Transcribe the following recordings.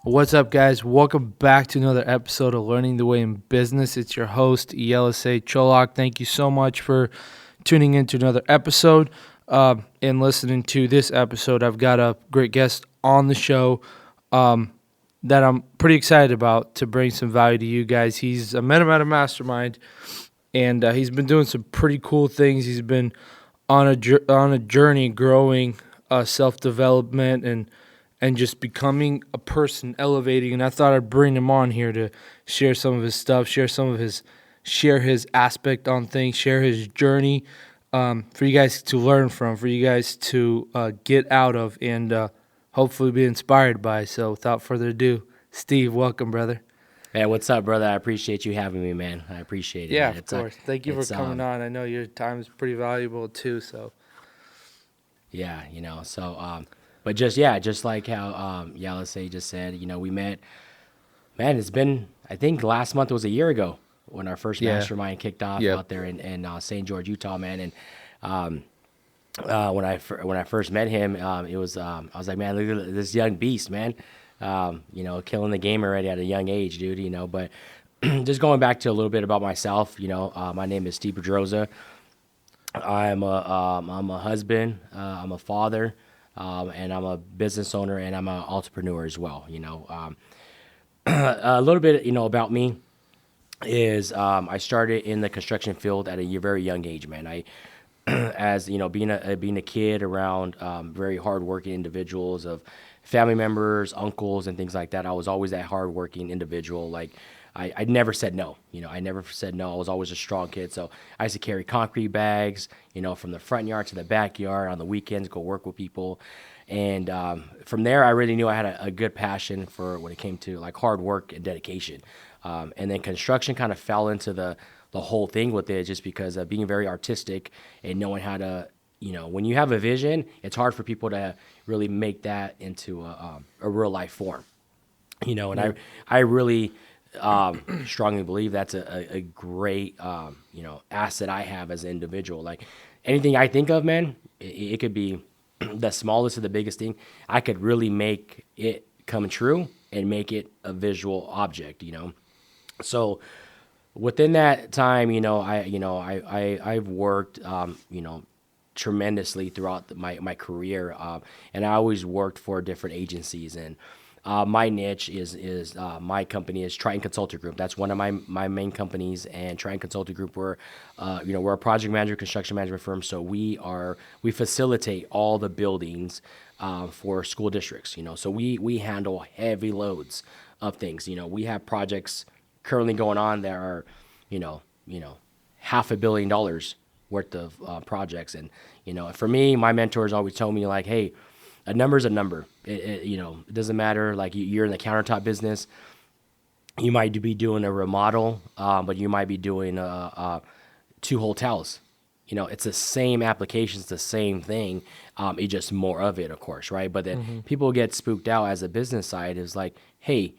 What's up, guys? Welcome back to another episode of Learning the Way in Business. It's your host, Yelesay Cholak. Thank you so much for tuning in to another episode and listening to this episode. I've got a great guest on the show that I'm pretty excited about to bring some value to you guys. He's a met him at a mastermind, and he's been doing some pretty cool things. He's been on a journey growing self-development and just becoming a person, elevating. And I thought I'd bring him on here to share some of his stuff, share his aspect on things, share his journey for you guys to learn from, for you guys to get out of, and hopefully be inspired by. So without further ado, Steve, welcome, brother. Man, what's up, brother? I appreciate you having me, man. I appreciate it, Yeah, man. of course. Thank you for coming on. I know your time is pretty valuable too. So yeah, but just like how Yelesay just said, we met. Man, it's been, I think last month was a year ago when our first yeah, mastermind kicked off yep. out there in St. George, Utah, man. And when I first met him, it was I was like, man, look at this young beast, man. Killing the game already at a young age, dude. But just going back to a little bit about myself, my name is STEVE Pedroza. I'm a husband, I'm a father, and I'm a business owner, and I'm an entrepreneur as well. A little bit, about me is I started in the construction field at a very young age, man. As being a kid around very hardworking individuals of family members, uncles, and things like that. I was always that hardworking individual. Like I never said no. I never said no. I was always a strong kid. So I used to carry concrete bags, from the front yard to the backyard on the weekends, go work with people. And from there, I really knew I had a good passion for when it came to like hard work and dedication. And then construction kind of fell into the whole thing with it just because of being very artistic and knowing how to, when you have a vision, it's hard for people to really make that into a real life form, and I really strongly believe that's a great, asset I have as an individual. Like anything I think of, man, it could be the smallest to the biggest thing. I could really make it come true and make it a visual object, So within that time, I've worked, tremendously throughout my career, and I always worked for different agencies. And my niche is my company is Triton Consulting Group. That's one of my main companies. And Triton Consulting Group, we're a project manager, construction management firm. So we facilitate all the buildings for school districts. So we handle heavy loads of things. We have projects currently going on that are, $500 million worth of projects. And, for me, my mentors always told me like, hey, a number is a number. It doesn't matter. Like you're in the countertop business, you might be doing a remodel, but you might be doing two hotels. It's the same application, it's the same thing. It's just more of it, of course, right? But then people get spooked out as a business side is like, hey,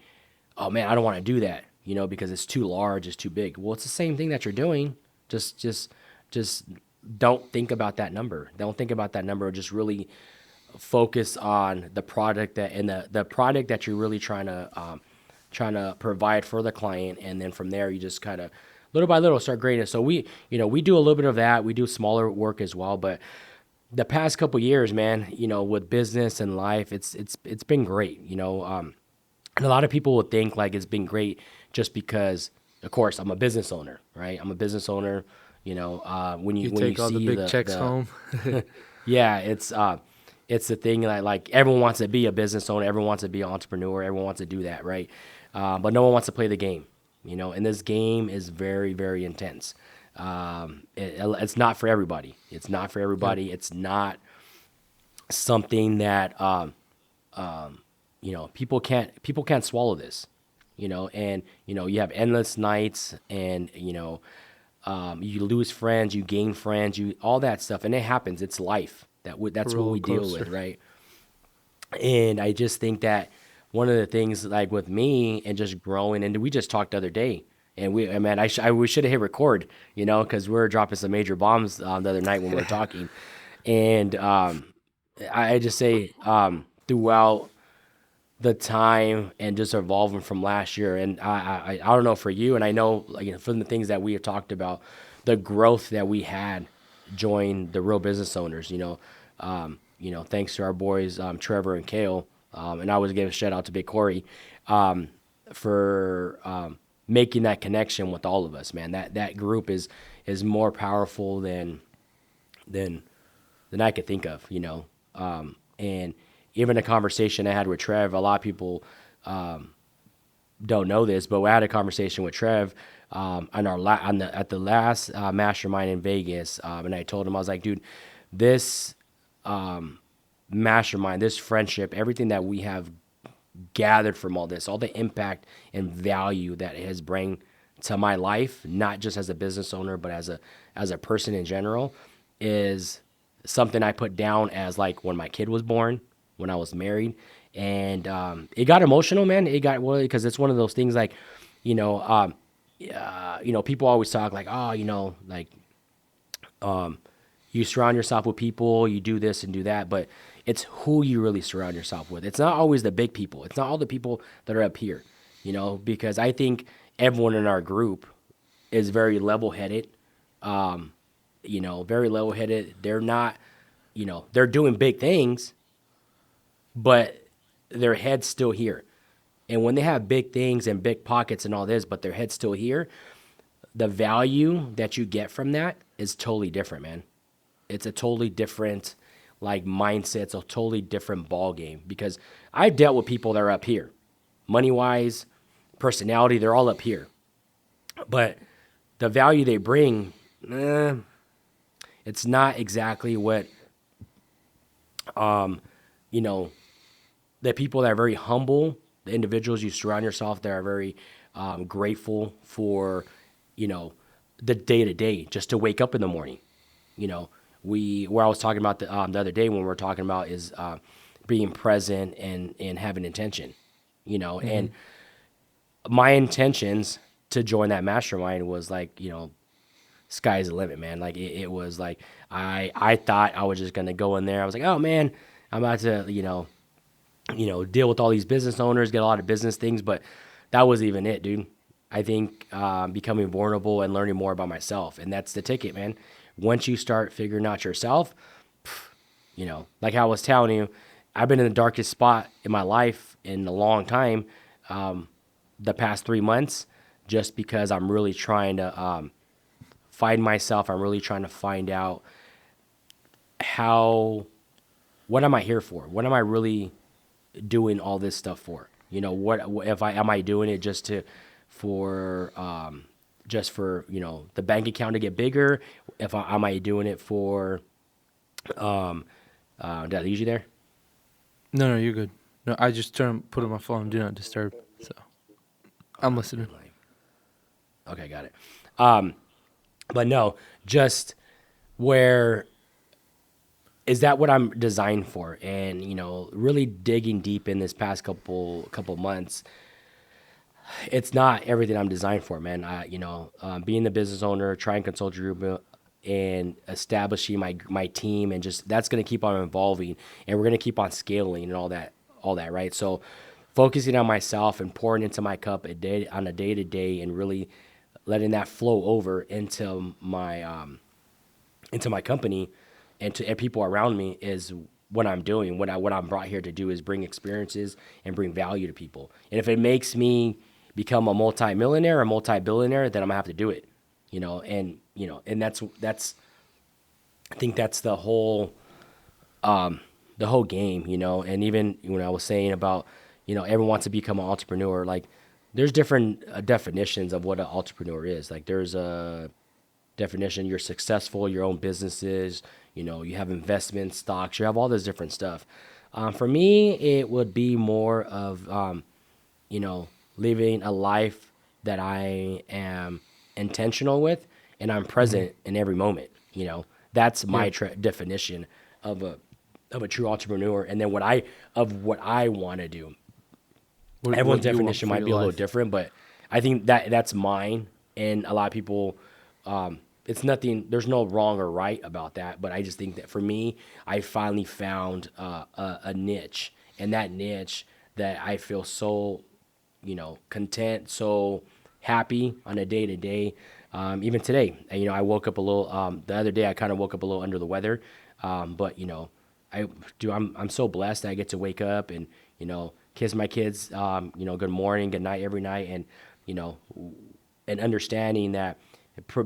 oh man, I don't want to do that, because it's too large, it's too big. Well, it's the same thing that you're doing. Just don't think about that number. Don't think about that number. Just really focus on the product the product that you're really trying to provide for the client, and then from there you just kind of little by little start grading. So we do a little bit of that. We do smaller work as well, but the past couple years, man, with business and life, it's been great. And a lot of people would think like it's been great just because, of course, I'm a business owner, right? I'm a business owner. When you take all see the big checks home. yeah, it's the thing that like everyone wants to be a business owner, everyone wants to be an entrepreneur, everyone wants to do that, right? But no one wants to play the game, and this game is very, very intense. It's not for everybody. It's not for everybody. It's not something that people can't swallow this, and you have endless nights, and you lose friends, you gain friends, all that stuff, and it happens. It's life. That's what we deal with, right? And I just think that one of the things, like with me and just growing, and we just talked the other day, and we should have hit record, because we were dropping some major bombs the other night when we were talking, and I just say throughout the time and just evolving from last year. And I don't know for you, and I know like, from the things that we have talked about, the growth that we had join the Real Business Owners. Thanks to our boys Trevor and Kale, and I always give a shout out to Big Corey for making that connection with all of us. Man, that group is more powerful than I could think of. And even a conversation I had with Trev, a lot of people don't know this, but we had a conversation with Trev at the last mastermind in Vegas, and I told him, I was like, dude, this mastermind, this friendship, everything that we have gathered from all this, all the impact and value that it has bring to my life, not just as a business owner, but as a person in general, is something I put down as like when my kid was born, when I was married. And it got emotional, man. It got, well, because it's one of those things like, people always talk like, oh, you surround yourself with people, you do this and do that, but it's who you really surround yourself with. It's not always the big people. It's not all the people that are up here, because I think everyone in our group is very level-headed, very level-headed. They're not, they're doing big things, but their head's still here. And when they have big things and big pockets and all this, but their head's still here, the value that you get from that is totally different, man. It's a totally different like mindset. It's a totally different ball game, because I've dealt with people that are up here, money wise, personality, they're all up here. But the value they bring, it's not exactly what, the people that are very humble, the individuals you surround yourself that are very grateful for, the day to day, just to wake up in the morning. Where I was talking about the other day when we were talking about is being present and having intention, and my intentions to join that mastermind was like, sky's the limit, man. Like it was like, I thought I was just going to go in there. I was like, oh man, I'm about to, deal with all these business owners, get a lot of business things, but that wasn't even it, dude. I think becoming vulnerable and learning more about myself, and that's the ticket, man. Once you start figuring out yourself, like how I was telling you, I've been in the darkest spot in my life in a long time, the past 3 months, just because I'm really trying to find myself. I'm really trying to find out what am I here for? What am I really doing all this stuff for? What if am I doing it just for the bank account to get bigger? Am I doing it for did I lose you there? No, you're good. No, I just put on my phone, do not disturb. So I'm listening. Okay, got it. But no, just where is that what I'm designed for? And really digging deep in this past couple months, it's not everything I'm designed for, man. Being the business owner, trying consult group, and establishing my team, and just that's going to keep on evolving, and we're going to keep on scaling and all that, right? So, focusing on myself and pouring into my cup on a day to day, and really letting that flow over into my company and to people around me is what I'm doing. What I'm brought here to do is bring experiences and bring value to people. And if it makes me become a multi-millionaire or multi-billionaire, then I'm gonna have to do it, and that's I think that's the whole game, and even when I was saying about, everyone wants to become an entrepreneur, like there's different definitions of what an entrepreneur is. Like there's a definition, you're successful, your own businesses, you have investments, stocks, you have all this different stuff. For me, it would be more of, living a life that I am intentional with, and I'm present in every moment. That's my definition of a true entrepreneur. And then what I want to do. Everyone's definition might be a little different, but I think that's mine. And a lot of people, it's nothing. There's no wrong or right about that. But I just think that for me, I finally found a niche, and that niche that I feel so, content, so happy on a day to day. Even today, I woke up a little. The other day, I kind of woke up a little under the weather, but I do. I'm so blessed that I get to wake up and kiss my kids. Good morning, good night every night, and you know, and understanding that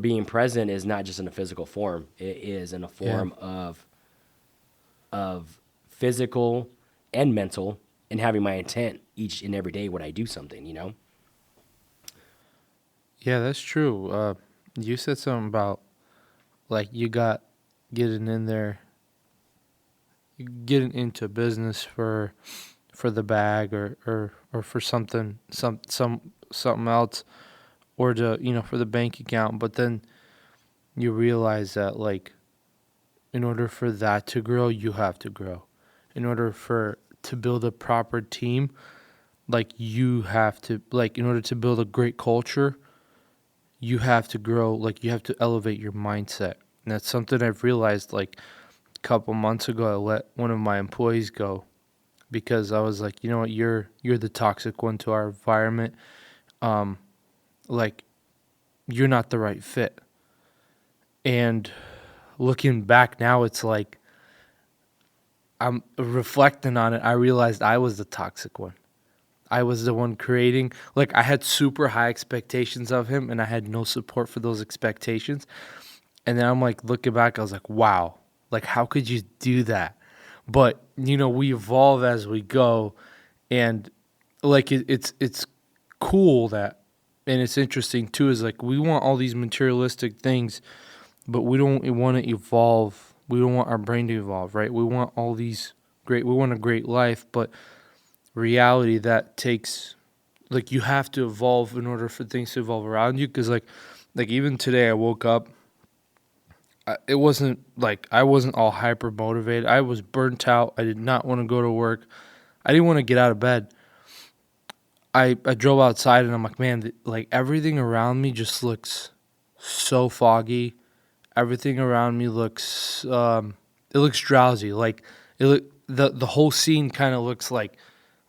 being present is not just in a physical form. It is in a Yeah. form of physical and mental, and having my intent each and every day when I do something. Yeah, that's true. You said something about like you got getting in there, getting into business for the bag or for something else or to for the bank account. But then you realize that like in order for that to grow, you have to grow. In order for to build a proper team, like you have to like in order to build a great culture, you have to grow, like you have to elevate your mindset. And that's something I've realized like a couple months ago. I let one of my employees go because I was like, you know what, you're the toxic one to our environment. Um, like you're not the right fit. And looking back now, it's like I'm reflecting on it. I realized I was the toxic one. I was the one creating, like, I had super high expectations of him and I had no support for those expectations. And then I'm like, looking back, I was like, wow, like, how could you do that? But, we evolve as we go. And, like, it's cool that, and it's interesting too, is like, we want all these materialistic things, but we don't want to evolve. We don't want our brain to evolve, right? We want all these we want a great life, but reality that takes like you have to evolve in order for things to evolve around you because like even today I woke up, it wasn't like I wasn't all hyper motivated. I was burnt out. I did not want to go to work. I didn't want to get out of bed. I drove outside and I'm like, man, like everything around me just looks so foggy. Everything around me looks it looks drowsy. Like the whole scene kind of looks like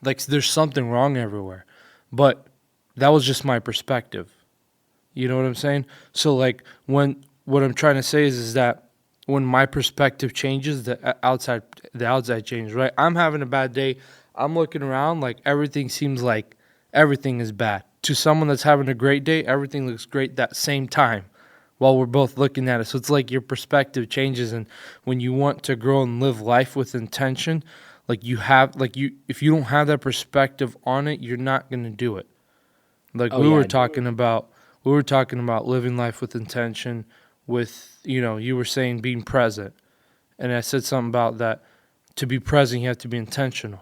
there's something wrong everywhere. But that was just my perspective. You know what I'm saying? So like when what I'm trying to say is that when my perspective changes, the outside changes, right? I'm having a bad day. I'm looking around like everything seems like everything is bad. To someone that's having a great day, everything looks great that same time while we're both looking at it. So it's like your perspective changes and when you want to grow and live life with intention, like you have like you if you don't have that perspective on it, you're not going to do it. Like Oh yeah, we were talking about living life with intention with, you were saying being present. And I said something about that to be present, you have to be intentional.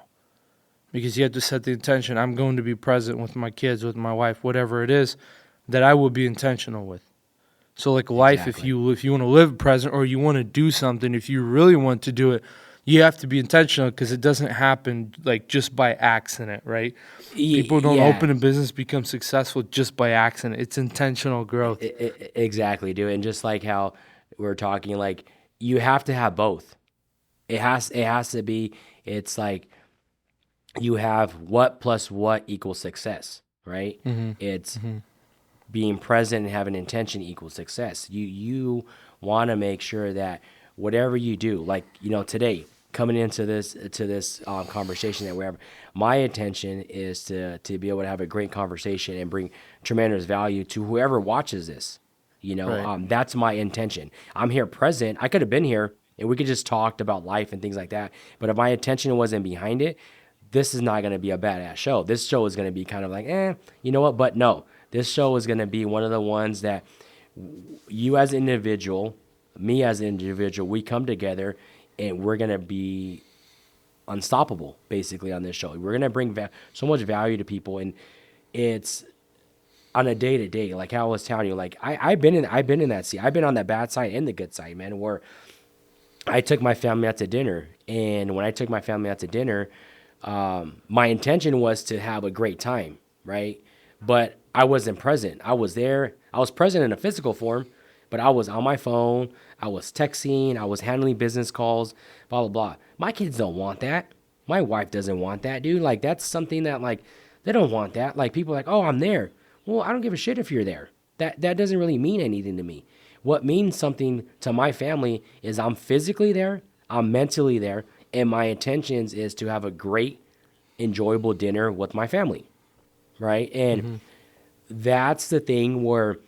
Because you have to set the intention. I'm going to be present with my kids, with my wife, whatever it is that I will be intentional with. So like life, if exactly. you want to live present or you want to do something, if you really want to do it, you have to be intentional because it doesn't happen like just by accident, right? People don't Yeah, open a business, become successful just by accident. It's intentional growth. exactly, dude. And just like how we're talking, like you have to have both. It has to be. It's like you have what plus what equals success, right? Hmm. It's Hmm. being present and having intention equals success. You want to make sure that whatever you do, like today, coming into this conversation that we're having, my intention is to be able to have a great conversation and bring tremendous value to whoever watches this. Right. That's my intention. I'm here present. I could have been here and we could just talked about life and things like that. But if my intention wasn't behind it, this is not going to be a badass show. This show is going to be kind of like, you know what? But no, this show is going to be one of the ones that you as an individual, me as an individual, we come together and we're going to be unstoppable basically on this show. We're going to bring so much value to people. And it's on a day to day, like how I was telling you, like I've been in that seat. I've been on that bad side and the good side, man, where I took my family out to dinner. And when I took my family out to dinner, my intention was to have a great time, right? But I wasn't present. I was there. I was present in a physical form, but I was on my phone. I was texting. I was handling business calls, blah, blah, blah. My kids don't want that. My wife doesn't want that, dude. Like, that's something that, like, they don't want that. Like, people are like, oh, I'm there. Well, I don't give a shit if you're there. That doesn't really mean anything to me. What means something to my family is I'm physically there, I'm mentally there, and my intentions is to have a great, enjoyable dinner with my family, right? And that's the thing where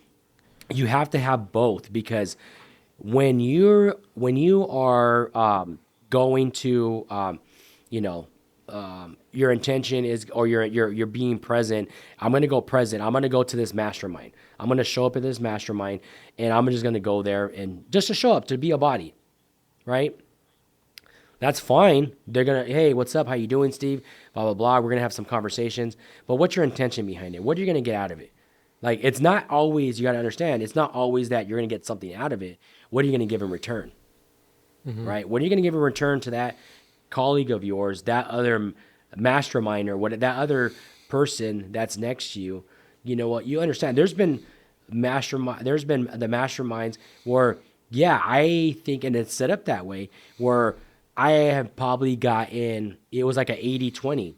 you have to have both, because when you are going to you know your intention is, or you're being present. I'm going to go present. I'm going to go to this mastermind. I'm going to show up at this mastermind, and I'm just going to go there and just to show up, to be a body, right? That's fine. They're gonna, hey, what's up? How you doing, Steve? Blah blah blah. We're gonna have some conversations. But what's your intention behind it? What are you gonna get out of it? Like, it's not always, you gotta understand, it's not always that you're gonna get something out of it. What are you gonna give in return? Right? What are you gonna give in return to that colleague of yours, that other mastermind, or what, that other person that's next to you? You know what? You understand. There's been the masterminds where, yeah, I think, and it's set up that way, where I have probably gotten, it was like a 80-20,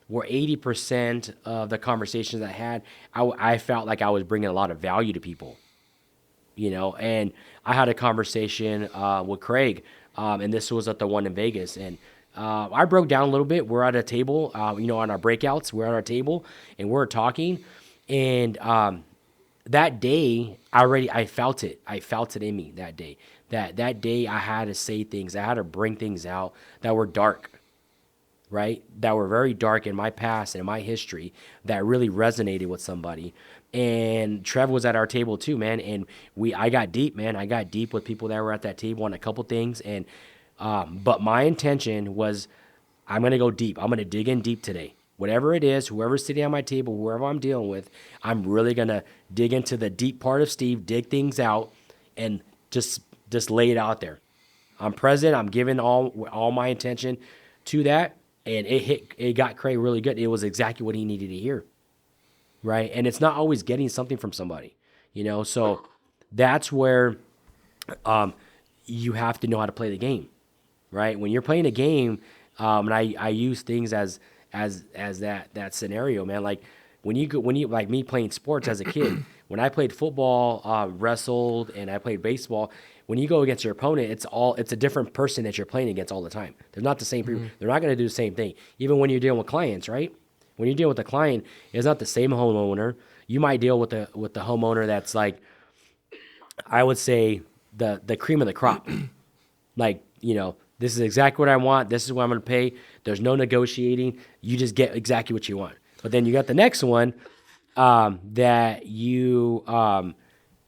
where 80% of the conversations I had, I felt like I was bringing a lot of value to people, you know. And I had a conversation with Craig, and this was at the one in Vegas, and I broke down a little bit. We're at a table, on our breakouts, we're at our table, and we're talking, and that day, I felt it. I felt it in me that day. That day, I had to say things. I had to bring things out that were dark, right? That were very dark in my past and in my history, that really resonated with somebody. And Trev was at our table too, man. And I got deep, man. I got deep with people that were at that table on a couple things. And but my intention was, I'm gonna go deep. I'm gonna dig in deep today. Whatever it is, whoever's sitting at my table, whoever I'm dealing with, I'm really gonna dig into the deep part of Steve, dig things out, and just lay it out there. I'm present. I'm giving all my attention to that, and it got Craig really good. It was exactly what he needed to hear, right? And it's not always getting something from somebody, you know. So that's where you have to know how to play the game, right? When you're playing a game, and I use things as that scenario, man. Like when you like me playing sports as a kid, when I played football, wrestled, and I played baseball. When you go against your opponent, it's a different person that you're playing against all the time. They're not the same people. They're not going to do the same thing. Even when you're dealing with clients, right? When you're dealing with a client, it's not the same homeowner. You might deal with the homeowner that's like, I would say, the cream of the crop. Like, this is exactly what I want. This is what I'm going to pay. There's no negotiating. You just get exactly what you want. But then you got the next one that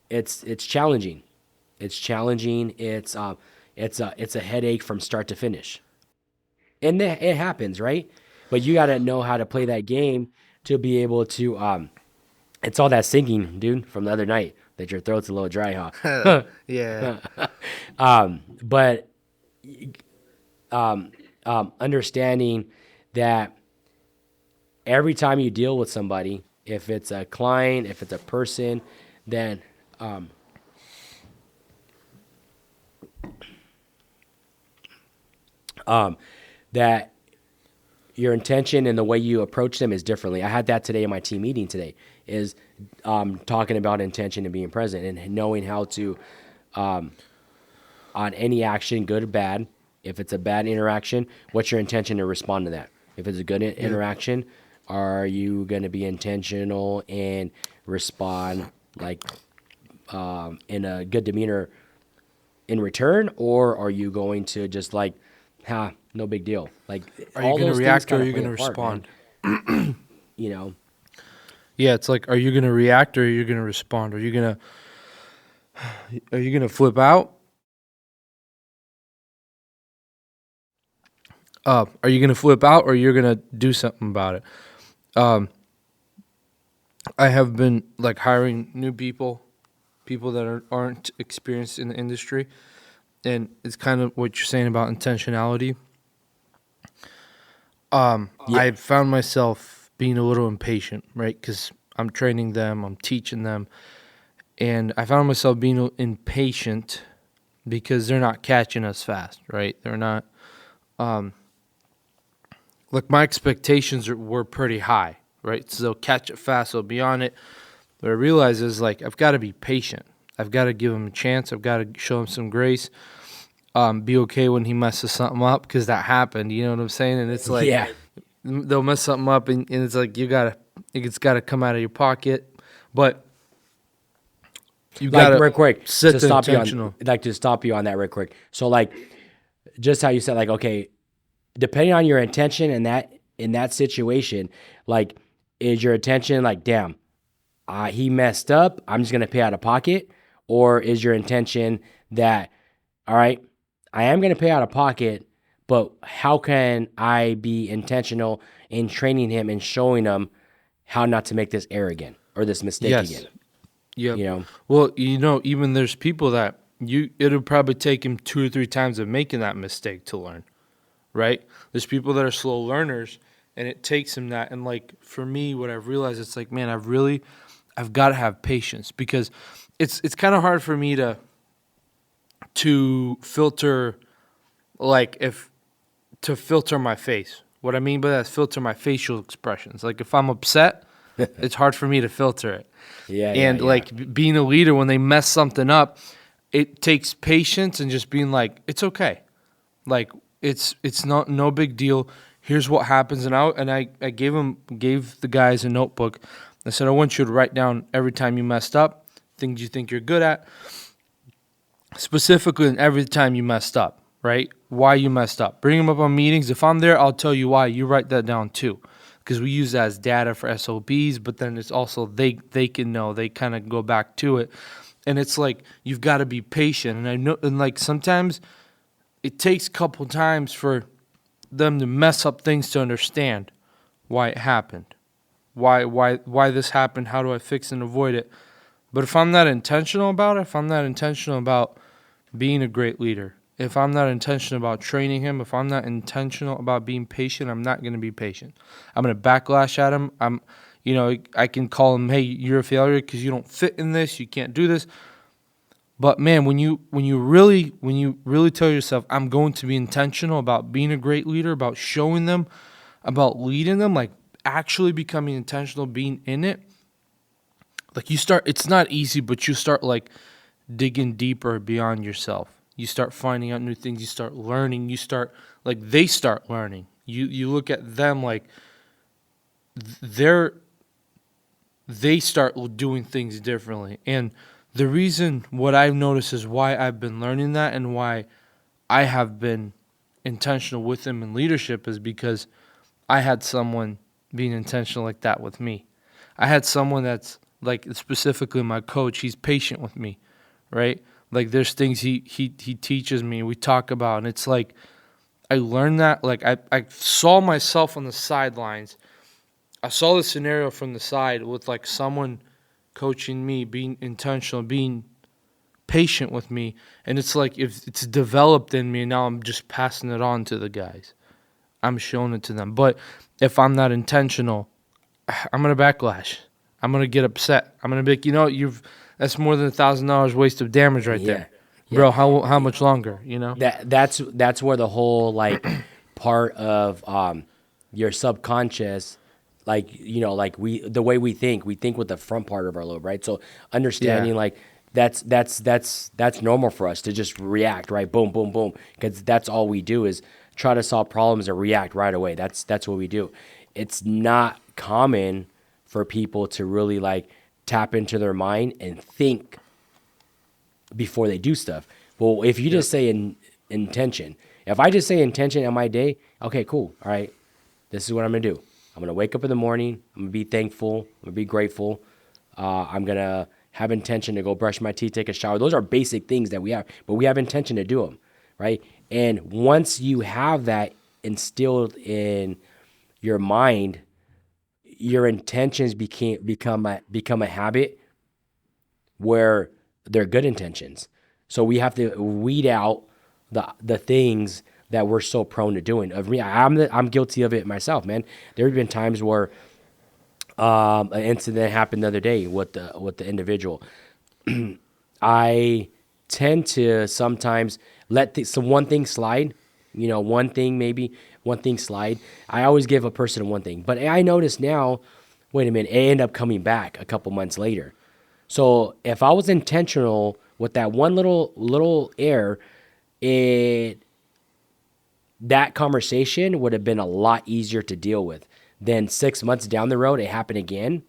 it's challenging. It's challenging. It's a headache from start to finish, and it happens, right? But you got to know how to play that game to be able to. It's all that singing, dude, from the other night that your throat's a little dry, huh? Yeah. But understanding that every time you deal with somebody, if it's a client, if it's a person, then that your intention and the way you approach them is differently. I had that today in my team meeting today, is talking about intention and being present and knowing how to, on any action, good or bad, if it's a bad interaction, what's your intention to respond to that? If it's a good interaction, are you going to be intentional and respond like in a good demeanor in return, or are you going to just like, no big deal? Like, Are you going to react or are you going to respond? You know? Yeah, it's like, are you going to react or are you going to respond? Are you going to flip out? Are you going to flip out or you're going to do something about it? I have been like hiring new people that aren't experienced in the industry, and it's kind of what you're saying about intentionality. I found myself being a little impatient, right? Because I'm training them, I'm teaching them, and I found myself being impatient because they're not catching us fast, right? They're not. like my expectations were pretty high, right? So they'll catch it fast, they'll be on it. What I realize is like I've got to be patient. I've got to give him a chance. I've got to show him some grace. Be okay when he messes something up because that happened. You know what I'm saying? And it's like Yeah. they'll mess something up, and it's like it's got to come out of your pocket, but you got Like real quick set to the stop intentional. to stop you on that real quick. So like just how you said, like, okay, depending on your intention in that situation, like, is your intention like, damn, he messed up, I'm just gonna pay out of pocket, or is your intention that, all right, I am gonna pay out of pocket, but how can I be intentional in training him and showing him how not to make this error again or this mistake Yes. again? Yep. You know, Well, even there's people that it'll probably take him 2 or 3 times of making that mistake to learn, right? There's people that are slow learners, and it takes them that. And like for me, what I've realized, it's like, man, I've got to have patience because it's kind of hard for me to filter, like if to filter my face. What I mean by that is filter my facial expressions. Like if I'm upset, it's hard for me to filter it. And yeah. like being a leader, when they mess something up, it takes patience and just being like, it's okay. Like it's not no big deal. Here's what happens, and I gave the guys a notebook. I said I want you to write down every time you messed up, things you think you're good at, specifically, and every time you messed up, right? Why you messed up. Bring them up on meetings. If I'm there, I'll tell you why. You write that down too, because we use that as data for SOBs. But then it's also they can know. They kind of go back to it, and it's like you've got to be patient. And I know, and like sometimes it takes a couple times for them to mess up things to understand why it happened, why this happened. How do I fix and avoid it? But if I'm not intentional about it, if I'm not intentional about being a great leader, if I'm not intentional about training him, if I'm not intentional about being patient, I'm not going to be patient. I'm going to backlash at him. I can call him, hey, you're a failure because you don't fit in this. You can't do this. But man, when you really tell yourself, I'm going to be intentional about being a great leader, about showing them, about leading them, like actually becoming intentional, being in it, like you start, it's not easy, but you start like digging deeper beyond yourself. You start finding out new things. You start learning. You start like they start learning. You look at them like they're they start doing things differently. And the reason what I've noticed is why I've been learning that and why I have been intentional with them in leadership is because I had someone being intentional like that with me. I had someone that's like specifically my coach. He's patient with me, right? Like there's things he teaches me, we talk about, and it's like I learned that. Like I saw myself on the sidelines. I saw the scenario from the side with like someone coaching me, being intentional, being patient with me, and it's like if it's developed in me, and now I'm just passing it on to the guys. I'm showing it to them. But if I'm not intentional, I'm gonna backlash. I'm gonna get upset. I'm gonna be like, that's more than $1,000 waste of damage right there, Yeah. bro. How much longer? That's where the whole like part of your subconscious, like like the way we think with the front part of our lobe, right? So understanding like that's normal for us to just react, right? Boom, boom, boom, because that's all we do is try to solve problems and react right away. That's what we do. It's not common for people to really like tap into their mind and think before they do stuff. Well, if you just say intention, if I just say intention on my day, okay, cool. All right, this is what I'm going to do. I'm going to wake up in the morning. I'm going to be thankful. I'm going to be grateful. I'm going to have intention to go brush my teeth, take a shower. Those are basic things that we have, but we have intention to do them, right? And once you have that instilled in your mind, your intentions become a habit where they're good intentions. So we have to weed out the things that we're so prone to doing. I'm guilty of it myself, man. There have been times where an incident happened the other day with the individual. I tend to sometimes let one thing slide, one thing maybe one thing slide. I always give a person one thing. But I notice now, wait a minute, it ended up coming back a couple months later. So if I was intentional with that one little error, it that conversation would have been a lot easier to deal with. Then 6 months down the road, it happened again.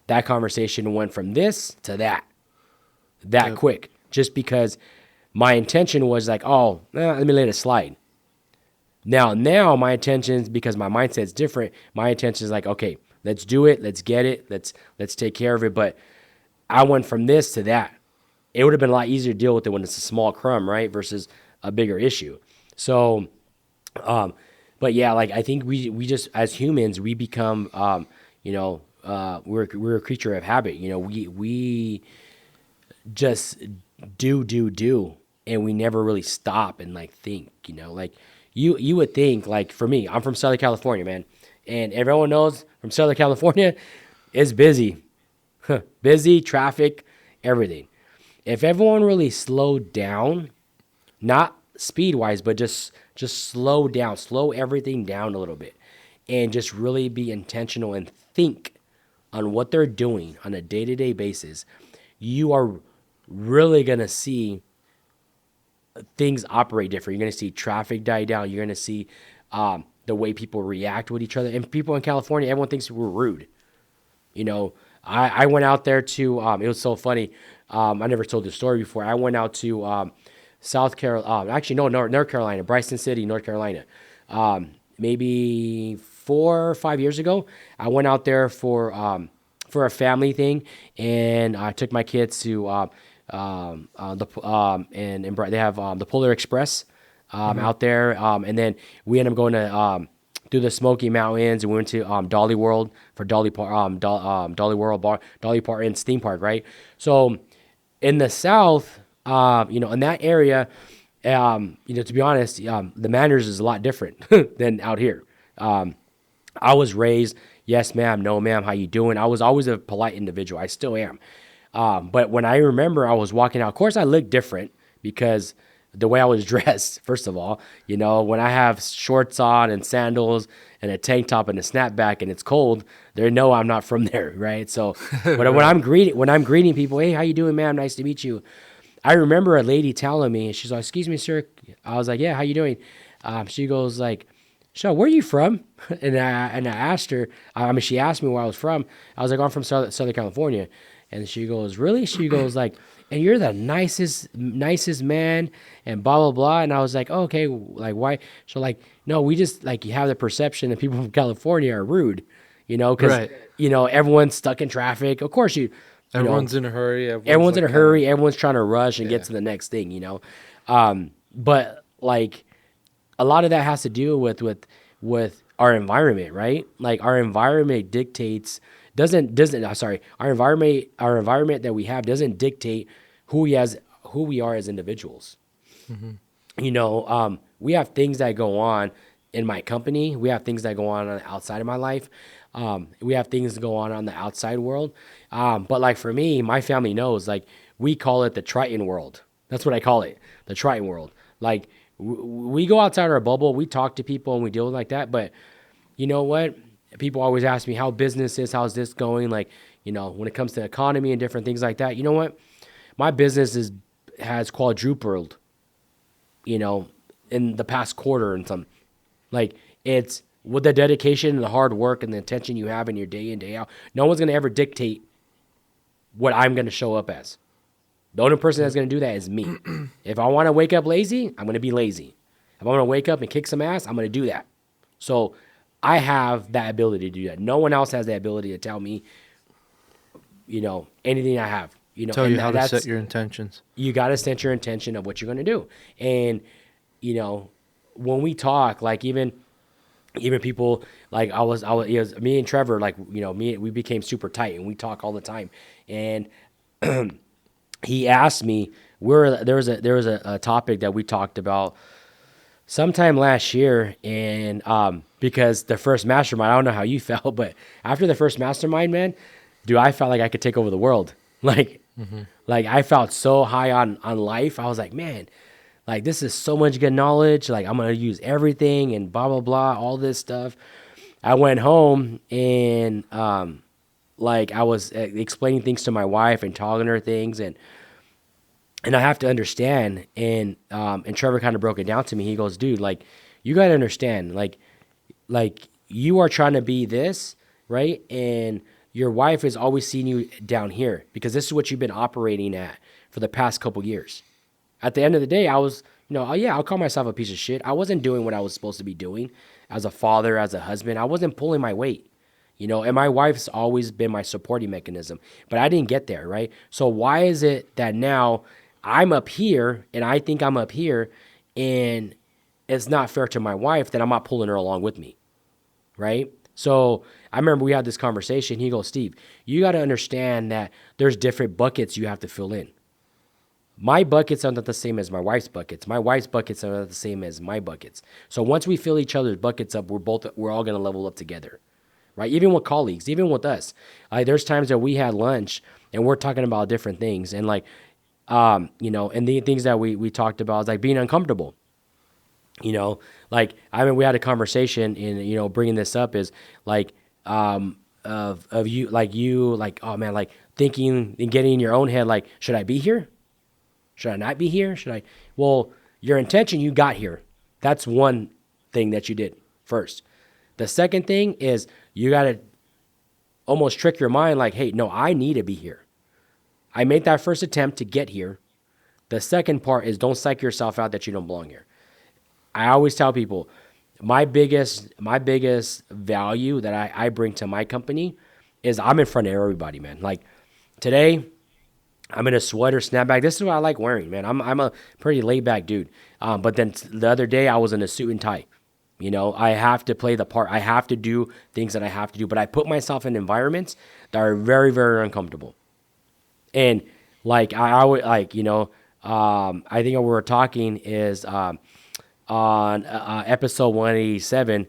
That conversation went from this to that Yep. quick, just because my intention was like, oh, let me let it slide. Now my intention is, because my mindset's different. My intention is like, okay, let's do it, let's get it, let's take care of it. But I went from this to that. It would have been a lot easier to deal with it when it's a small crumb, right, versus a bigger issue. So, but yeah, like I think we just, as humans, we become, we're a creature of habit. We just do, and we never really stop and like think. Like you would think, like for me, I'm from Southern California, man, and everyone knows from Southern California, it's busy, busy, traffic, everything. If everyone really slowed down, not speed wise, but just slow down, slow everything down a little bit, and just really be intentional and think on what they're doing on a day-to-day basis, you are really going to see things operate different. You're going to see traffic die down. You're going to see the way people react with each other. And people in California, everyone thinks we're rude. I went out there to, it was so funny. I never told this story before. I went out to North Carolina, Bryson City, North Carolina. Maybe 4 or 5 years ago, I went out there for a family thing, and I took my kids to they have the Polar Express out there, and then we ended up going to through the Smoky Mountains, and we went to Dolly World for Dolly Parton's theme park, right? So in the South, in that area, to be honest, the manners is a lot different than out here. I was raised, yes, ma'am, no, ma'am, how you doing? I was always a polite individual. I still am. But when I remember I was walking out, of course I looked different because the way I was dressed, first of all, when I have shorts on and sandals and a tank top and a snapback and it's cold, they know I'm not from there, right? So when I'm greeting people, hey, how you doing, ma'am? Nice to meet you. I remember a lady telling me, she's like, excuse me, sir. I was like, yeah, how you doing? She goes like, so where are you from? And I asked her, she asked me where I was from. I was like, I'm from Southern California. And she goes, really? She goes like, and you're the nicest man, and blah, blah, blah. And I was like, oh, okay, like why? So like, no, we just like, you have the perception that people from California are rude, because, Right. Everyone's stuck in traffic. Of course, Everyone's in a hurry. everyone's in a like, hurry. Everyone's trying to rush and get to the next thing, But like a lot of that has to do with our environment, right? Like our environment dictates our environment that we have doesn't dictate who we are as individuals. We have things that go on in my company. We have things that go on the outside of my life. We have things that go on the outside world. But like for me, my family knows, like we call it the Triton world. That's what I call it, the Triton world. Like we go outside our bubble, we talk to people and we deal with like that. But you know what? People always ask me how business is, how's this going? Like, when it comes to economy and different things like that, you know what? My business has quadrupled, in the past quarter and some. Like it's with the dedication and the hard work and the attention you have in your day in, day out. No one's going to ever dictate what I'm going to show up as. The only person that's going to do that is me. If I want to wake up lazy, I'm going to be lazy. If I want to wake up and kick some ass, I'm going to do that. So I have that ability to do that. No one else has that ability to tell me, anything I have. Tell you how to set your intentions. You got to set your intention of what you're going to do. And, when we talk, like even people, like it was me and Trevor, like, we became super tight and we talk all the time. And he asked me, there was a topic that we talked about sometime last year, and because the first mastermind, I don't know how you felt, but after the first mastermind, man, dude, I felt like I could take over the world. Like, like I felt so high on life. I was like, man, Like, this is so much good knowledge. Like, I'm going to use everything and blah, blah, blah, all this stuff. I went home and, like, I was explaining things to my wife and talking to her things. And I have to understand. And Trevor kind of broke it down to me. He goes, dude, like, you got to understand, like you are trying to be this, right? And your wife is always seeing you down here because this is what you've been operating at for the past couple years. At the end of the day, I was, oh yeah, I'll call myself a piece of shit. I wasn't doing what I was supposed to be doing as a father, as a husband. I wasn't pulling my weight, and my wife's always been my supporting mechanism, but I didn't get there, right? So why is it that now I'm up here and I think I'm up here and it's not fair to my wife that I'm not pulling her along with me, right? So I remember we had this conversation. He goes, Steve, you got to understand that there's different buckets you have to fill in. My buckets are not the same as my wife's buckets. My wife's buckets are not the same as my buckets. So once we fill each other's buckets up, we're all going to level up together, right? Even with colleagues, even with us. There's times that we had lunch and we're talking about different things, and and the things that we talked about is like being uncomfortable. Like, I mean, we had a conversation in, bringing this up is like, of you, like, oh man, like thinking and getting in your own head, like, should I be here? Should I not be here? Well, your intention, you got here. That's one thing that you did first. The second thing is you got to almost trick your mind like, hey, no, I need to be here. I made that first attempt to get here. The second part is don't psych yourself out that you don't belong here. I always tell people my biggest value that I bring to my company is I'm in front of everybody, man. Like today, I'm in a sweater, snapback. This is what I like wearing, man. I'm a pretty laid back dude. But then the other day I was in a suit and tie. I have to play the part. I have to do things that I have to do. But I put myself in environments that are very, very uncomfortable. And like I would like, I think what we were talking is on episode 187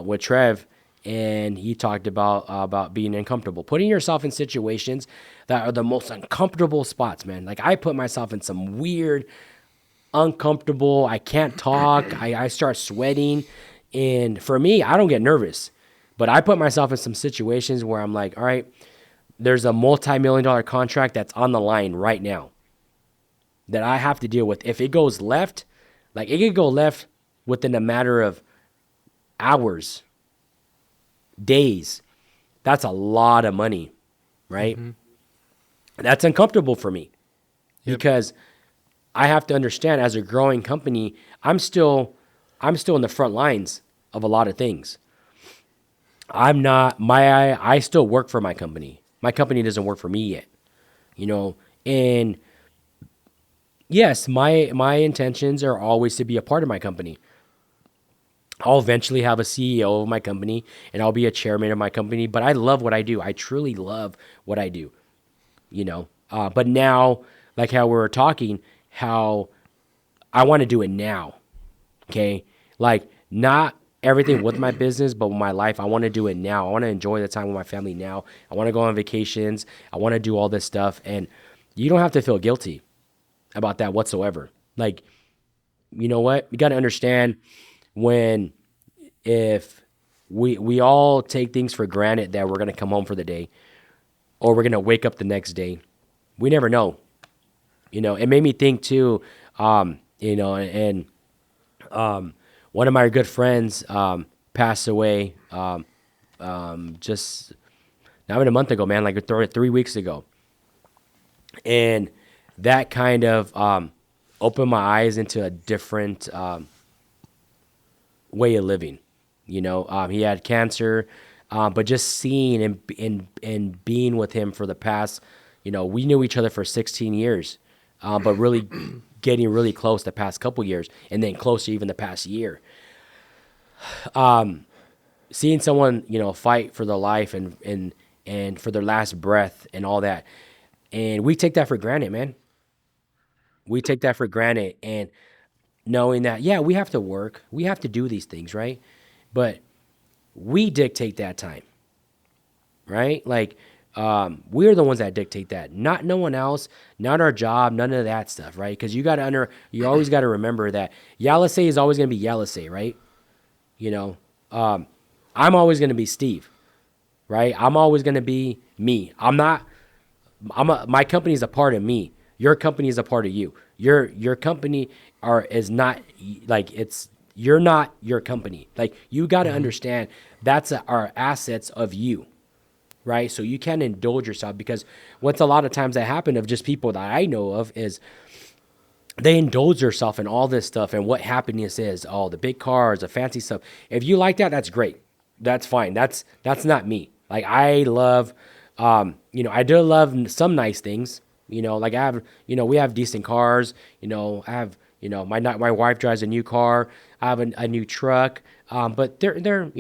with Trev, and he talked about being uncomfortable, putting yourself in situations that are the most uncomfortable spots, man. Like I put myself in some weird, uncomfortable. I can't talk. I start sweating, and for me, I don't get nervous, but I put myself in some situations where I'm like, all right, there's a multi-million-dollar contract that's on the line right now that I have to deal with. If it goes left, like it could go left within a matter of hours, days. That's a lot of money, right? Mm-hmm. That's uncomfortable for me because I have to understand as a growing company, I'm still in the front lines of a lot of things. I still work for my company. My company doesn't work for me yet, and yes, my intentions are always to be a part of my company. I'll eventually have a CEO of my company and I'll be a chairman of my company, but I love what I do. I truly love what I do, but now, like how we were talking, how I want to do it now. Okay. Like not everything with my business, but with my life, I want to do it now. I want to enjoy the time with my family now. I want to go on vacations. I want to do all this stuff. And you don't have to feel guilty about that whatsoever. Like, you know what? You got to understand if we all take things for granted that we're going to come home for the day or we're going to wake up the next day. We never know. It made me think too, and one of my good friends passed away just not even a month ago, man, like 3 weeks ago. And that kind of opened my eyes into a different way of living. He had cancer, but just seeing and being with him for the past, we knew each other for 16 years, but really getting really close the past couple years, and then closer even the past year. Seeing someone, fight for their life and for their last breath and all that, and we take that for granted, man. We take that for granted, and knowing that, yeah, we have to work, we have to do these things, right? But we dictate that time, right? Like, We're the ones that dictate that, not no one else, not our job, none of that stuff, right? Because you always got to remember that Yelesay is always going to be Yelesay, right? You know, I'm always going to be Steve, right? I'm always going to be me. My company is a part of me. Your company is a part of you. Your company is not like you're not your company. Like you got to understand that's our assets of you, right? So you can't indulge yourself because what's a lot of times that happen of just people that I know of is they indulge themselves in all this stuff and what happiness is, all the big cars, the fancy stuff. If you like that, that's great. That's fine. That's not me. Like I love, I do love some nice things. Like I have, we have decent cars. I have, my wife drives a new car. I have a new truck. But they're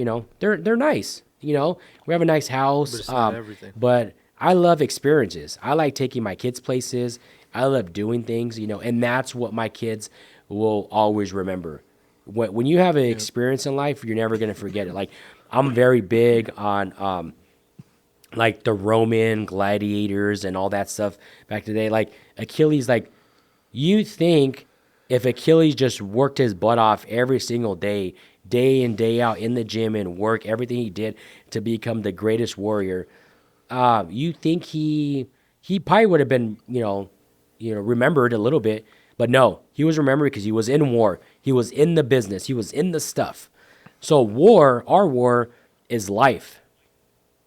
nice. We have a nice house. But it's not everything. But I love experiences. I like taking my kids places. I love doing things, and that's what my kids will always remember. When you have an experience in life, you're never going to forget it. Like, I'm very big on, like, the Roman gladiators and all that stuff back today. Like, Achilles, like, you think if Achilles just worked his butt off every single day in, day out in the gym and work everything he did to become the greatest warrior, you think he probably would have been, remembered a little bit, but no, he was remembered because he was in war. He was in the business. He was in the stuff. So our war is life.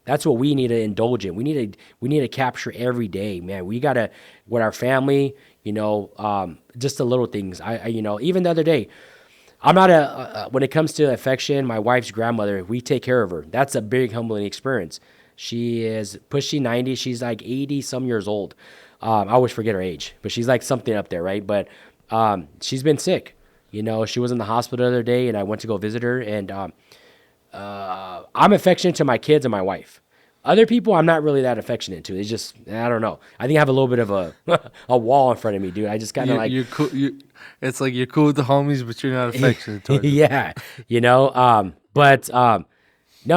That's what we need to indulge in. We need to capture every day, man. We gotta, with our family, just the little things. I even the other day, I'm not when it comes to affection, my wife's grandmother, we take care of her. That's a big humbling experience. She is pushing 90. She's like 80 some years old. I always forget her age, but she's like something up there, right? But she's been sick. She was in the hospital the other day, and I went to go visit her. And I'm affectionate to my kids and my wife. Other people, I'm not really that affectionate to. It's just, I don't know. I think I have a little bit of a a wall in front of me, dude. I just kind of like. You're cool. It's like you're cool with the homies, but you're not affectionate toward them. Yeah, no,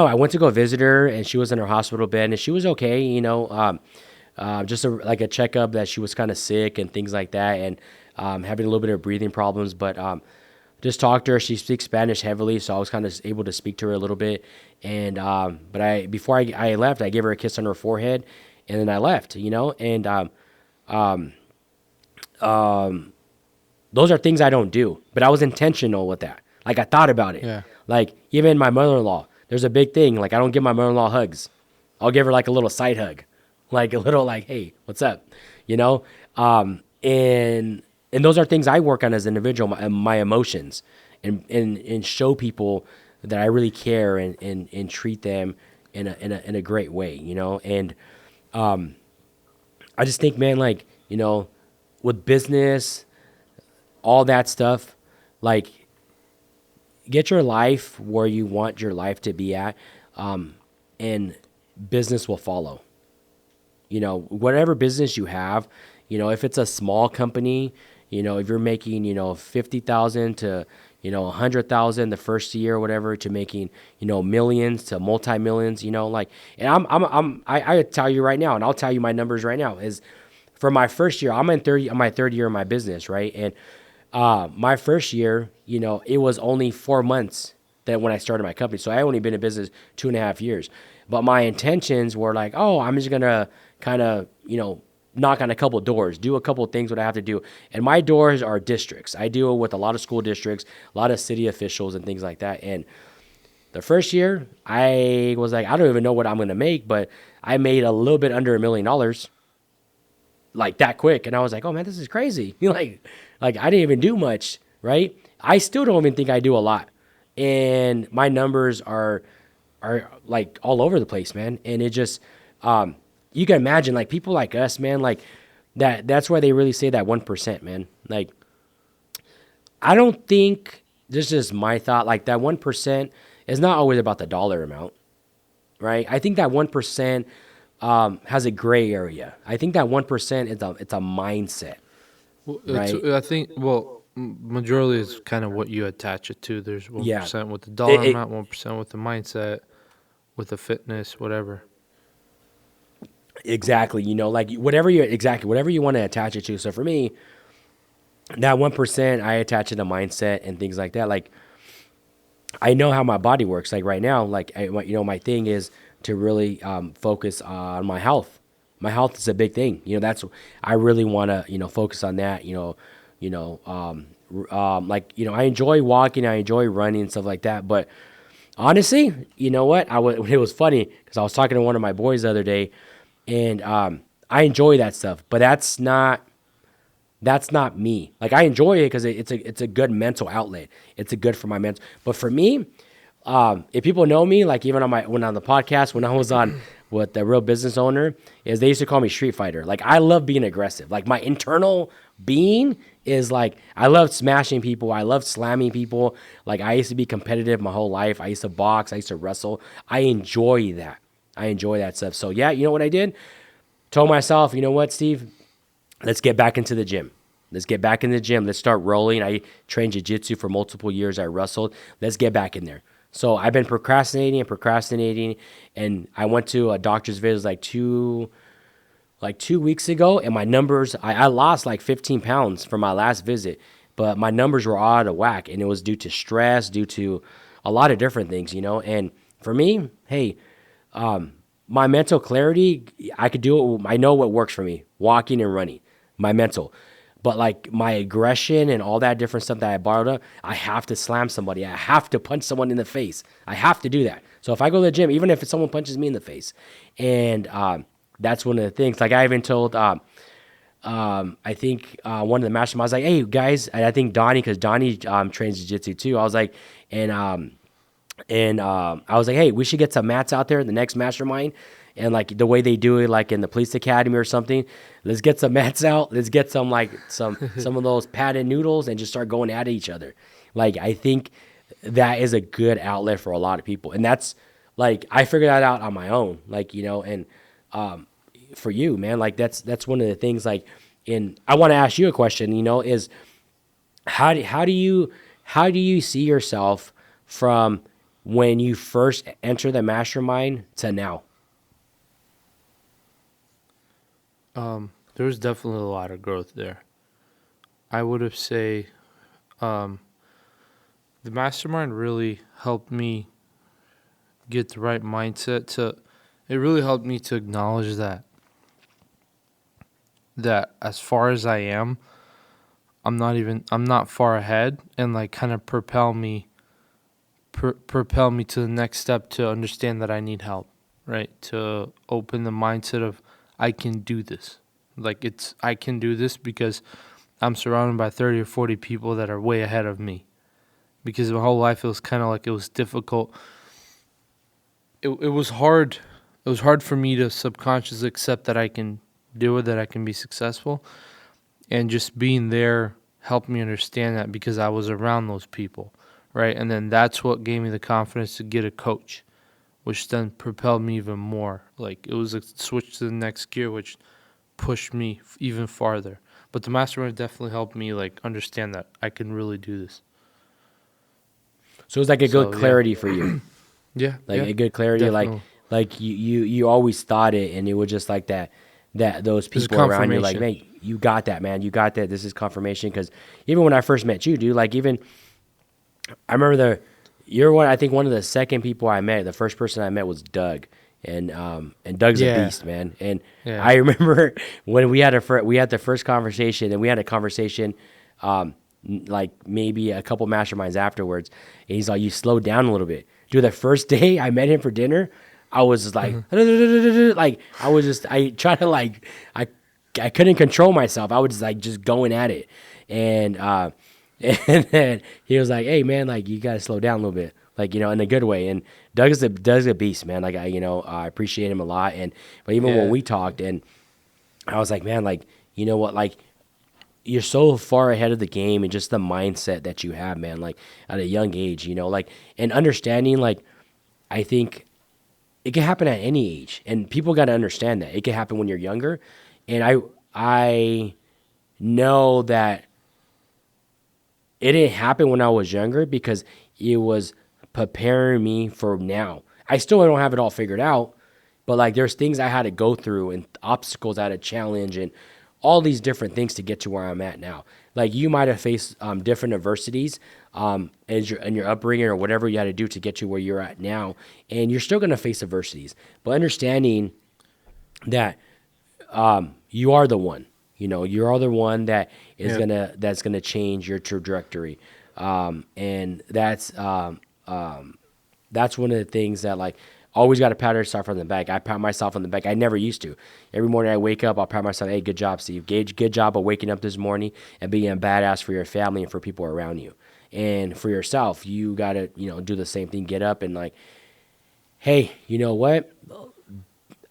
I went to go visit her, and she was in her hospital bed, and she was okay. Just like a checkup that she was kind of sick and things like that, and having a little bit of breathing problems. But just talked to her. She speaks Spanish heavily, so I was kind of able to speak to her a little bit. And before I left, I gave her a kiss on her forehead, and then I left. And those are things I don't do, but I was intentional with that. Like I thought about it. Yeah. Like even my mother-in-law, there's a big thing. Like I don't give my mother-in-law hugs. I'll give her like a little side hug, like a little like, hey, what's up? And those are things I work on as an individual, my emotions, and show people that I really care and treat them in a great way, And I just think, man, like with business, all that stuff, like get your life where you want your life to be at, and business will follow. Whatever business you have, if it's a small company, if you're making, 50,000 to, 100,000 the first year or whatever, to making, millions to multi-millions, like, and I tell you right now, and I'll tell you my numbers right now is for my first year, I'm my third year of my business. Right. And, my first year, it was only 4 months that when I started my company. So I only been in business 2.5 years, but my intentions were like, oh, I'm just going to kind of, knock on a couple doors, do a couple things what I have to do. And my doors are districts. I deal with a lot of school districts, a lot of city officials and things like that. And the first year I was like, I don't even know what I'm going to make, but I made a little bit under $1 million like that quick. And I was like, oh man, this is crazy. like I didn't even do much, right? I still don't even think I do a lot. And my numbers are like all over the place, man. And it just, you can imagine like people like us, man, like that's why they really say that 1%, man. Like, I don't think, this is my thought, like that 1% is not always about the dollar amount, right? I think that 1% has a gray area. I think that 1% it's a mindset, right? I think, majority is kind of what you attach it to. There's 1% with the dollar amount, 1% with the mindset, with the fitness, whatever. Exactly. Like whatever you want to attach it to. So for me, that 1%, I attach it to mindset and things like that. Like I know how my body works. Like right now, like my thing is to really focus on my health. My health is a big thing. That's I really want to focus on that. Like I enjoy walking, I enjoy running and stuff like that. But honestly, you know what? It was funny because I was talking to one of my boys the other day, and I enjoy that stuff. But that's not me. Like I enjoy it because it's a good mental outlet. It's a good for my mental. But for me, if people know me, like even when on the podcast, when I was on with the real business owner, is they used to call me Street Fighter. Like I love being aggressive. Like my internal being is like I love smashing people. I love slamming people. Like I used to be competitive my whole life. I used to box. I used to wrestle. I enjoy that. I enjoy that stuff. So yeah, you know what I did? Told myself, you know what, Steve? Let's get back into the gym. Let's get back in the gym. Let's start rolling. I trained jiu-jitsu for multiple years. I wrestled. Let's get back in there. So I've been procrastinating, and I went to a doctor's visit like 2 weeks ago, and my numbers, I lost like 15 pounds from my last visit, but my numbers were all out of whack, and it was due to stress, due to a lot of different things. And for me, hey, my mental clarity, I could do it. I know what works for me, walking and running, my mental. But like my aggression and all that different stuff that I borrowed up, I have to slam somebody. I have to punch someone in the face. I have to do that. So if I go to the gym, even if someone punches me in the face, and that's one of the things. Like I even told, I think one of the masterminds, I was like, hey guys, and I think Donnie, because Donnie trains jiu-jitsu too. I was like, and I was like, hey, we should get some mats out there, the next mastermind. And like the way they do it, like in the police academy or something, let's get some mats out. Let's get some of those padded noodles and just start going at each other. Like I think that is a good outlet for a lot of people. And that's like, I figured that out on my own, like, and for you, man, like that's one of the things like I want to ask you a question, is how do you see yourself from when you first enter the mastermind to now? There's definitely a lot of growth there. I would have say um, the mastermind really helped me get the right mindset to. It really helped me to acknowledge that as far as I am, I'm not far ahead, and like kind of propel me to the next step to understand that I need help, right? To open the mindset of I can do this. Like I can do this because I'm surrounded by 30 or 40 people that are way ahead of me. Because my whole life it was kind of like it was difficult. It was hard. It was hard for me to subconsciously accept that I can do it, that I can be successful. And just being there helped me understand that because I was around those people, right? And then that's what gave me the confidence to get a coach, which then propelled me even more. Like it was a switch to the next gear, which pushed me even farther. But the mastermind definitely helped me like understand that I can really do this. So it's like a good So yeah, clarity for you. Like yeah, a good clarity, definitely. like you always thought it, and it was just like that those This is people around you, like, confirmation. man, you got that, man, you got that. This is confirmation. Because even when I first met you, dude, like even I remember you're one. I think one of the second people I met. The first person I met was Doug, and Doug's a Yeah, beast, man. And yeah. I remember when we had the first conversation, and we had a conversation, like maybe a couple masterminds afterwards. And he's like, "You slowed down a little bit." Dude, the first day I met him for dinner, I was just like, like I tried to like I couldn't control myself. I was just like just going at it, and and then he was like, "Hey man, like you gotta slow down a little bit, like in a good way." And Doug's a beast, man. Like I appreciate him a lot. And but even when Yeah. we talked, and I was like, man, like you know what, like you're so far ahead of the game, and just the mindset that you have, man. Like at a young age, like and understanding, like I think it can happen at any age, and people got to understand that it can happen when you're younger. And I know that it didn't happen when I was younger because it was preparing me for now. I still don't have it all figured out, But like there's things I had to go through and obstacles I had to challenge and all these different things to get to where I'm at now. Like you might have faced different adversities as in your upbringing or whatever you had to do to get to where you're at now, and you're still gonna face adversities. But understanding that you are the one, you are the one that is that's gonna change your trajectory, and that's one of the things that like always got to pat yourself on the back. I pat myself on the back. I never used to. Every morning I wake up, I'll pat myself. Hey, good job, Steve. Gage, good job of waking up this morning and being a badass for your family and for people around you. And for yourself, you got to, do the same thing. Get up and like, hey, you know what?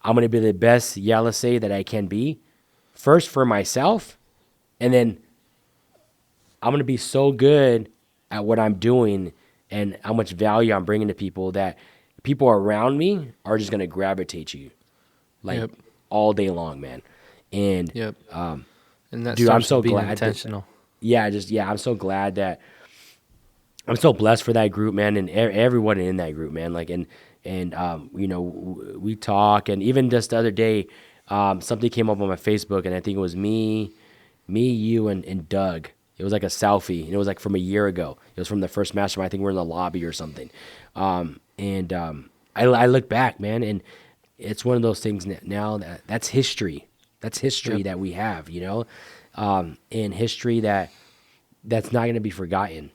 I'm going to be the best Yelesay that I can be. First for myself, and then I'm going to be so good at what I'm doing and how much value I'm bringing to people that people around me are just going to gravitate you like all day long, man. And and that dude, I'm starts so with being glad intentional. I'm so glad that I'm so blessed for that group, man, and everyone in that group, man. Like, we talk, and even just the other day, something came up on my Facebook, and I think it was me, you, and Doug. It was like a selfie, and it was like from a year ago. It was from the first mastermind. I think we're in the lobby or something. I look back, man, and it's one of those things now that's history. That's history that we have, and history that's not going to be forgotten.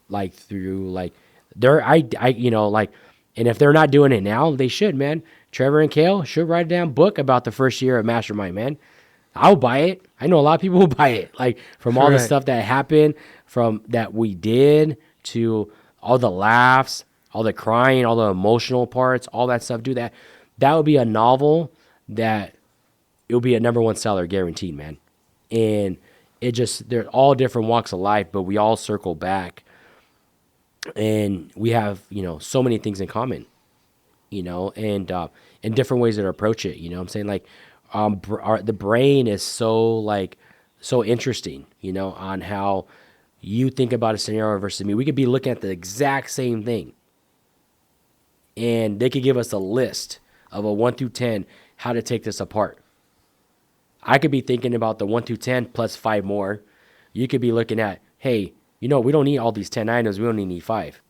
Like through like like, and if they're not doing it now, they should, man. Trevor and Kale should write a damn book about the first year of Mastermind, man. I'll buy it. I know a lot of people will buy it. Like from all the stuff that happened, from that we did to all the laughs, all the crying, all the emotional parts, all that stuff. Do that would be a novel that it will be a number one seller guaranteed, man. And they're all different walks of life, but we all circle back, and we have so many things in common, and different ways to approach it. I'm saying, like, the brain is so interesting, on how you think about a scenario versus me. We could be looking at the exact same thing, and they could give us a list of a 1 through 10 how to take this apart. I could be thinking about the 1 through 10 plus 5 more. You could be looking at, hey, we don't need all these 10 items. We only need 5.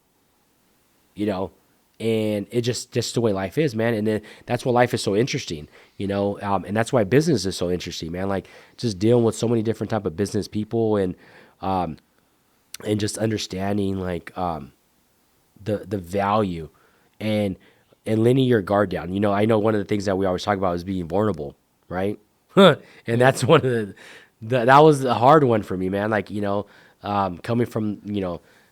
And it just the way life is, man. And then that's why life is so interesting, and that's why business is so interesting, man. Like just dealing with so many different type of business people, and just understanding like the value and letting your guard down. I know one of the things that we always talk about is being vulnerable, right? And that's one of that was the hard one for me, man. Like, coming from,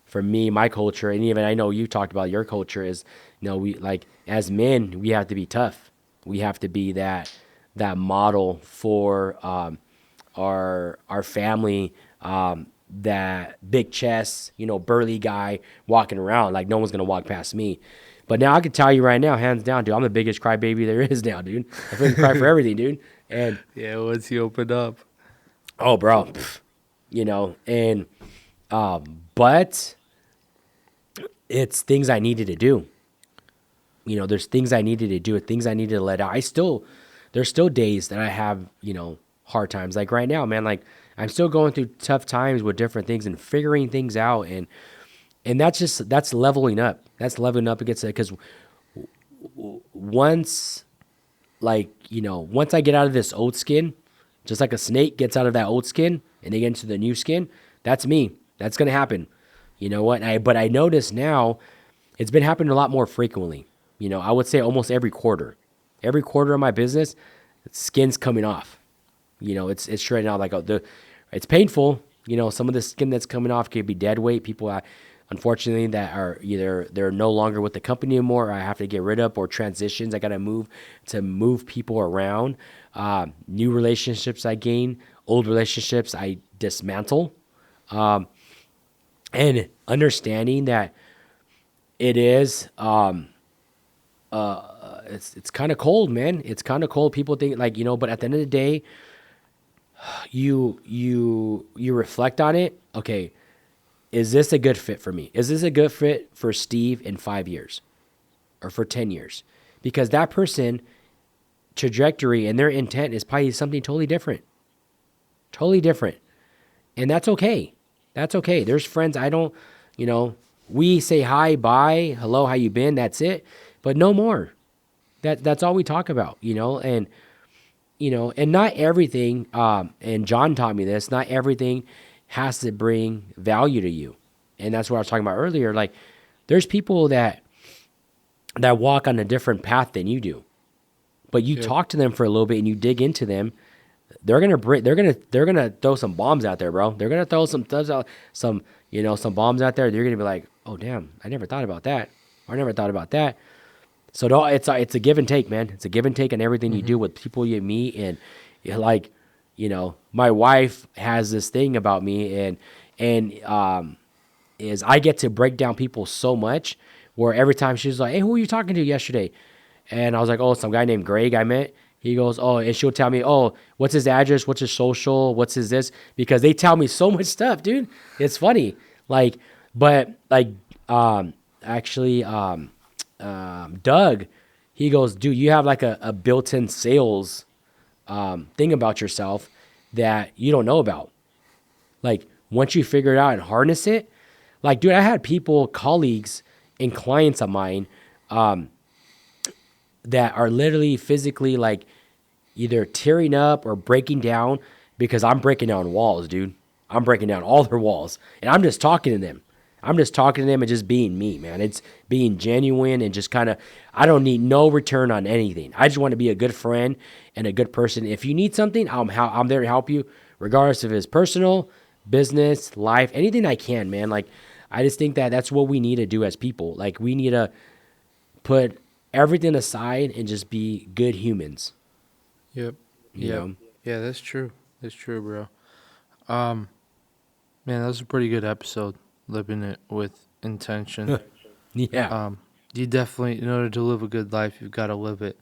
for me, my culture, and even I know you talked about your culture is, we like as men, we have to be tough. We have to be that model for our family, that big chest, burly guy walking around like no one's gonna walk past me. But now I can tell you right now, hands down, dude, I'm the biggest crybaby there is now, dude. I freaking cry for everything, dude. And once you open up, oh, bro, and but it's things I needed to do. There's things I needed to do, things I needed to let out. There's still days that I have, hard times. Like right now, man, like I'm still going through tough times with different things and figuring things out. And that's leveling up. That's leveling up against it. Because once I get out of this old skin, just like a snake gets out of that old skin and they get into the new skin, that's me. That's going to happen. You know what? But I notice now it's been happening a lot more frequently. I would say almost every quarter. Every quarter of my business, skin's coming off. It's shredding out. Like it's painful. Some of the skin that's coming off could be dead weight. People, unfortunately, that are either they're no longer with the company anymore, or I have to get rid of, or transitions I got to move people around. New relationships I gain, old relationships I dismantle, and understanding that it is it's kind of cold, man. It's kind of cold. People think like, but at the end of the day, you reflect on it. Okay, is this a good fit for me? Is this a good fit for Steve in 5 years or for 10 years? Because that person trajectory and their intent is probably something totally different. And that's okay. That's okay. There's friends I don't, we say hi, bye, hello, how you been? That's it. But no more. That's all we talk about, and not everything, and John taught me this, not everything has to bring value to you. And that's what I was talking about earlier. Like, there's people that walk on a different path than you do. But you talk to them for a little bit and you dig into them, they're gonna throw some bombs out there, bro. They're gonna throw some bombs out there. You're gonna be like, oh damn, I never thought about that. Or I never thought about that. So it's a give and take, man. It's a give and take on everything you do with people you meet, and my wife has this thing about me, and is I get to break down people so much, where every time she's like, hey, who were you talking to yesterday? And I was like, oh, some guy named Greg I met. He goes, oh, and she'll tell me, oh, what's his address? What's his social? What's his this? Because they tell me so much stuff, dude. It's funny. Doug, he goes, dude, you have like a built-in sales thing about yourself that you don't know about. Like, once you figure it out and harness it, like, dude, I had people, colleagues and clients of mine, that are literally physically like either tearing up or breaking down because I'm breaking down walls, dude. I'm breaking down all their walls, and I'm just talking to them. I'm just talking to them and just being me, man. It's being genuine and just kind of, I don't need no return on anything. I just want to be a good friend and a good person. If you need something, I'm there to help you, regardless if it's personal, business, life, anything I can, man. Like, I just think that that's what we need to do as people. Like, we need to put everything aside and just be good humans. Yep. You know? Yeah, that's true. That's true, bro. Man, that was a pretty good episode. Living it with intention. Yeah. You definitely, in order to live a good life, you've got to live it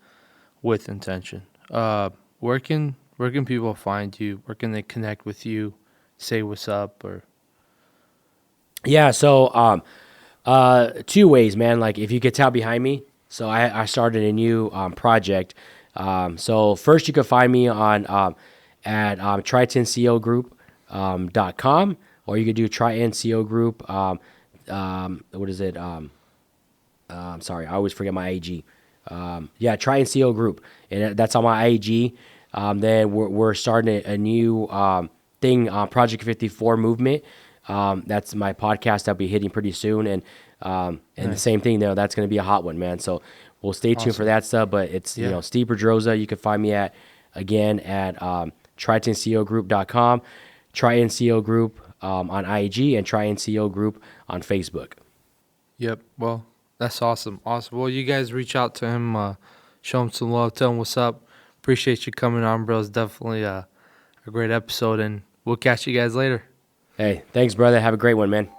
with intention. Where can people find you? Where can they connect with you? Say what's up, or Yeah. So, two ways, man. Like, if you could tell behind me, so I started a new project. So first you can find me on at TritonCEOGroup.com, or you could do Triton Group. What is it? Sorry, I always forget my IG. Triton CEO Group, and that's on my IG. Then we're starting a new thing, Project 54 Movement. That's my podcast I'll be hitting pretty soon, and the same thing though. That's going to be a hot one, man. So we'll stay tuned for that stuff. But it's Steve Pedroza. You can find me at TritonCEOGroup.com, Triton CEO Group on IG, and Triton CEO Group on Facebook. Yep. Well, that's awesome. Awesome. Well, you guys reach out to him, show him some love, tell him what's up. Appreciate you coming on, bro. It's definitely a great episode, and we'll catch you guys later. Hey, thanks, brother. Have a great one, man.